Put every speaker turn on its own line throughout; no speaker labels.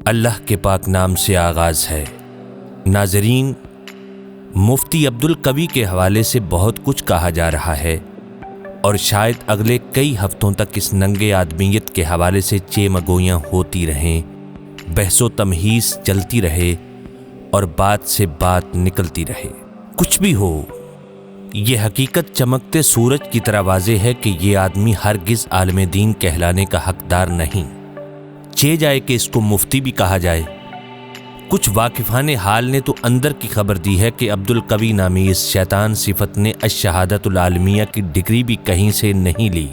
اللہ کے پاک نام سے آغاز ہے۔ ناظرین، مفتی عبدالقوی کے حوالے سے بہت کچھ کہا جا رہا ہے اور شاید اگلے کئی ہفتوں تک اس ننگے آدمیت کے حوالے سے چیمگویاں ہوتی رہیں، بحث و تمہیز چلتی رہے اور بات سے بات نکلتی رہے۔ کچھ بھی ہو، یہ حقیقت چمکتے سورج کی طرح واضح ہے کہ یہ آدمی ہرگز عالم دین کہلانے کا حقدار نہیں، چہ جائے کہ اس کو مفتی بھی کہا جائے۔ کچھ واقفان حال نے تو اندر کی خبر دی ہے کہ عبدالقوی نامی اس شیطان صفت نے الشہادت العالمیہ کی ڈگری بھی کہیں سے نہیں لی۔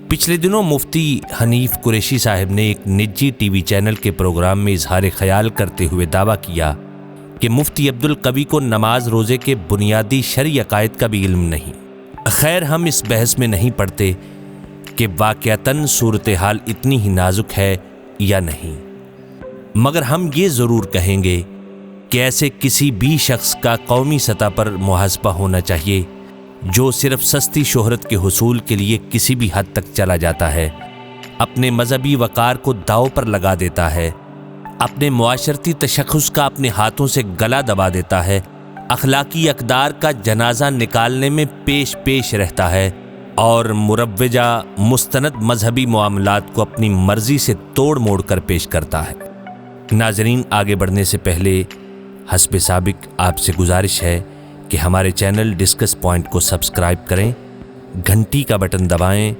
پچھلے دنوں مفتی حنیف قریشی صاحب نے ایک نجی ٹی وی چینل کے پروگرام میں اظہار خیال کرتے ہوئے دعویٰ کیا کہ مفتی عبدالقوی کو نماز روزے کے بنیادی شرعی عقائد کا بھی علم نہیں۔ خیر، ہم اس بحث میں نہیں پڑتے کہ واقعتاً صورتحال اتنی ہی نازک ہے یا نہیں، مگر ہم یہ ضرور کہیں گے کہ ایسے کسی بھی شخص کا قومی سطح پر محاسبہ ہونا چاہیے جو صرف سستی شہرت کے حصول کے لیے کسی بھی حد تک چلا جاتا ہے، اپنے مذہبی وقار کو داؤ پر لگا دیتا ہے، اپنے معاشرتی تشخص کا اپنے ہاتھوں سے گلا دبا دیتا ہے، اخلاقی اقدار کا جنازہ نکالنے میں پیش رہتا ہے اور مروجہ مستند مذہبی معاملات کو اپنی مرضی سے توڑ موڑ کر پیش کرتا ہے۔ ناظرین، آگے بڑھنے سے پہلے حسب سابق آپ سے گزارش ہے کہ ہمارے چینل ڈسکس پوائنٹ کو سبسکرائب کریں، گھنٹی کا بٹن دبائیں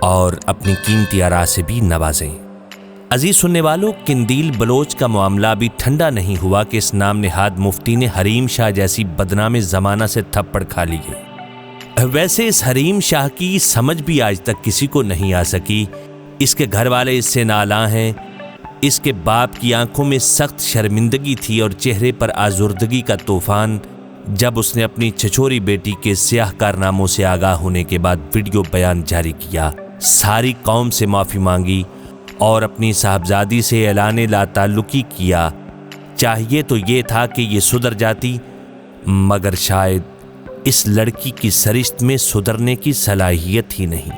اور اپنی قیمتی آراء سے بھی نوازیں۔ عزیز سننے والوں، قندیل بلوچ کا معاملہ ابھی ٹھنڈا نہیں ہوا کہ اس نام نہاد مفتی نے حریم شاہ جیسی بدنام زمانہ سے تھپڑ کھا لی ہے۔ ویسے اس حریم شاہ کی سمجھ بھی آج تک کسی کو نہیں آ سکی۔ اس کے گھر والے اس سے نالاں ہیں، اس کے باپ کی آنکھوں میں سخت شرمندگی تھی اور چہرے پر آزردگی کا طوفان جب اس نے اپنی چچوری بیٹی کے سیاہ کارناموں سے آگاہ ہونے کے بعد ویڈیو بیان جاری کیا، ساری قوم سے معافی مانگی اور اپنی صاحبزادی سے اعلان لا تعلقی کیا۔ چاہیے تو یہ تھا کہ یہ سدھر جاتی، مگر شاید اس لڑکی کی سرشت میں سدھرنے کی صلاحیت ہی نہیں۔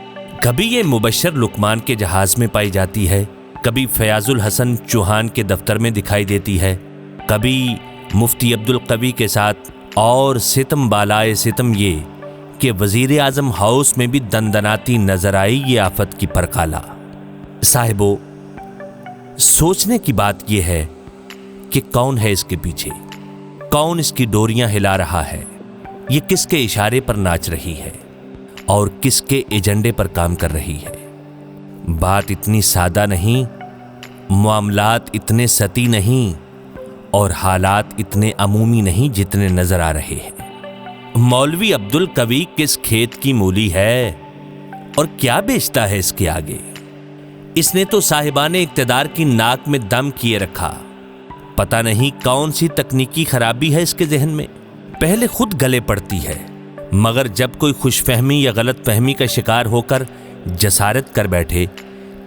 کبھی یہ مبشر لقمان کے جہاز میں پائی جاتی ہے، کبھی فیاض الحسن چوہان کے دفتر میں دکھائی دیتی ہے، کبھی مفتی عبدالقوی کے ساتھ، اور ستم بالائے ستم یہ کہ وزیر اعظم ہاؤس میں بھی دندناتی نظر آئی یہ آفت کی پرکالہ۔ صاحبو، سوچنے کی بات یہ ہے کہ کون ہے اس کے پیچھے، کون اس کی ڈوریاں ہلا رہا ہے، یہ کس کے اشارے پر ناچ رہی ہے اور کس کے ایجنڈے پر کام کر رہی ہے۔ بات اتنی سادہ نہیں، معاملات اتنے سطحی نہیں اور حالات اتنے عمومی نہیں جتنے نظر آ رہے ہیں۔ مولوی عبدالقوی کس کھیت کی مولی ہے اور کیا بیچتا ہے اس کے آگے؟ اس نے تو صاحبان اقتدار کی ناک میں دم کیے رکھا۔ پتہ نہیں کون سی تکنیکی خرابی ہے اس کے ذہن میں، پہلے خود گلے پڑتی ہے، مگر جب کوئی خوش فہمی یا غلط فہمی کا شکار ہو کر جسارت کر بیٹھے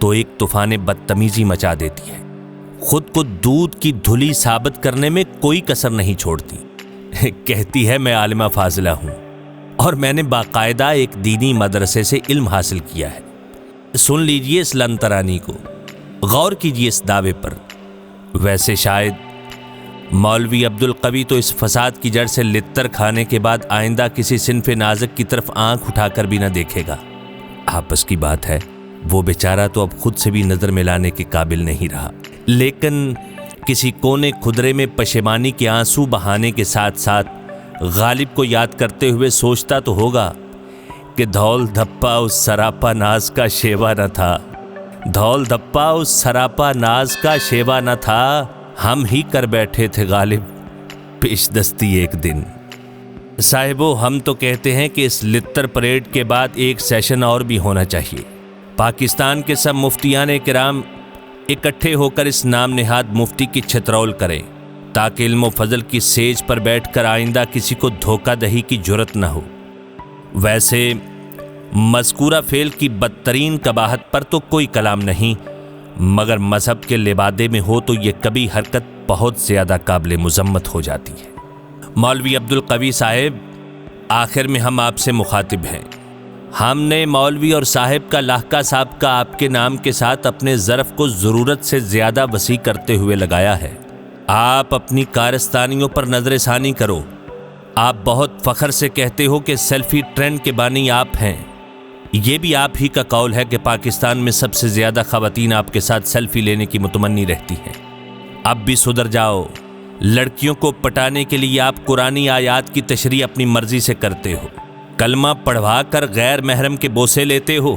تو ایک طوفان بدتمیزی مچا دیتی ہے، خود کو دودھ کی دھلی ثابت کرنے میں کوئی کسر نہیں چھوڑتی۔ کہتی ہے میں عالمہ فاضلہ ہوں اور میں نے باقاعدہ ایک دینی مدرسے سے علم حاصل کیا ہے۔ سن لیجئے اس لنترانی کو، غور کیجئے اس دعوے پر۔ ویسے شاید مولوی عبدالقوی تو اس فساد کی جڑ سے لتر کھانے کے بعد آئندہ کسی صنف نازک کی طرف آنکھ اٹھا کر بھی نہ دیکھے گا۔ آپس کی بات ہے، وہ بیچارہ تو اب خود سے بھی نظر ملانے کے قابل نہیں رہا، لیکن کسی کونے خدرے میں پشیمانی کے آنسو بہانے کے ساتھ ساتھ غالب کو یاد کرتے ہوئے سوچتا تو ہوگا کہ دھول دھپا اس سراپا ناز کا شیوا نہ تھا، دھول دھپا اس سراپا ناز کا شیوا نہ تھا، ہم ہی کر بیٹھے تھے غالب پیش دستی ایک دن۔ صاحبو، ہم تو کہتے ہیں کہ اس لتر پریڈ کے بعد ایک سیشن اور بھی ہونا چاہیے۔ پاکستان کے سب مفتیان کرام اکٹھے ہو کر اس نام نہاد مفتی کی چھترول کریں تاکہ علم و فضل کی سیج پر بیٹھ کر آئندہ کسی کو دھوکہ دہی کی جرت نہ ہو۔ ویسے مذکورہ فعل کی بدترین قباحت پر تو کوئی کلام نہیں، مگر مذہب کے لبادے میں ہو تو یہ کبھی حرکت بہت زیادہ قابل مذمت ہو جاتی ہے۔ مولوی عبدالقوی صاحب، آخر میں ہم آپ سے مخاطب ہیں، ہم نے مولوی اور صاحب کا لاحقہ صاحب کا آپ کے نام کے ساتھ اپنے ظرف کو ضرورت سے زیادہ وسیع کرتے ہوئے لگایا ہے۔ آپ اپنی کارستانیوں پر نظر ثانی کرو۔ آپ بہت فخر سے کہتے ہو کہ سیلفی ٹرینڈ کے بانی آپ ہیں۔ یہ بھی آپ ہی کا قول ہے کہ پاکستان میں سب سے زیادہ خواتین آپ کے ساتھ سیلفی لینے کی متمنی رہتی ہیں۔ اب بھی سدھر جاؤ۔ لڑکیوں کو پٹانے کے لیے آپ قرآنی آیات کی تشریح اپنی مرضی سے کرتے ہو، کلمہ پڑھوا کر غیر محرم کے بوسے لیتے ہو،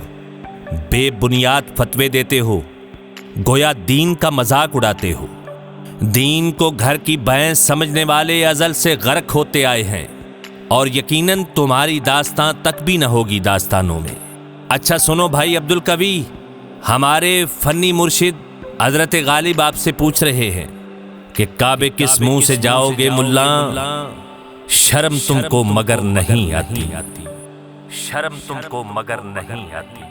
بے بنیاد فتوے دیتے ہو، گویا دین کا مذاق اڑاتے ہو۔ دین کو گھر کی بھینس سمجھنے والے ازل سے غرق ہوتے آئے ہیں، اور یقیناً تمہاری داستاں تک بھی نہ ہوگی داستانوں میں۔ اچھا سنو بھائی عبدالقوی، ہمارے فنی مرشد حضرت غالب آپ سے پوچھ رہے ہیں کہ کعبے کس منہ سے جاؤ گے ملا، شرم تم کو مگر نہیں آتی، شرم تم کو مگر نہیں آتی۔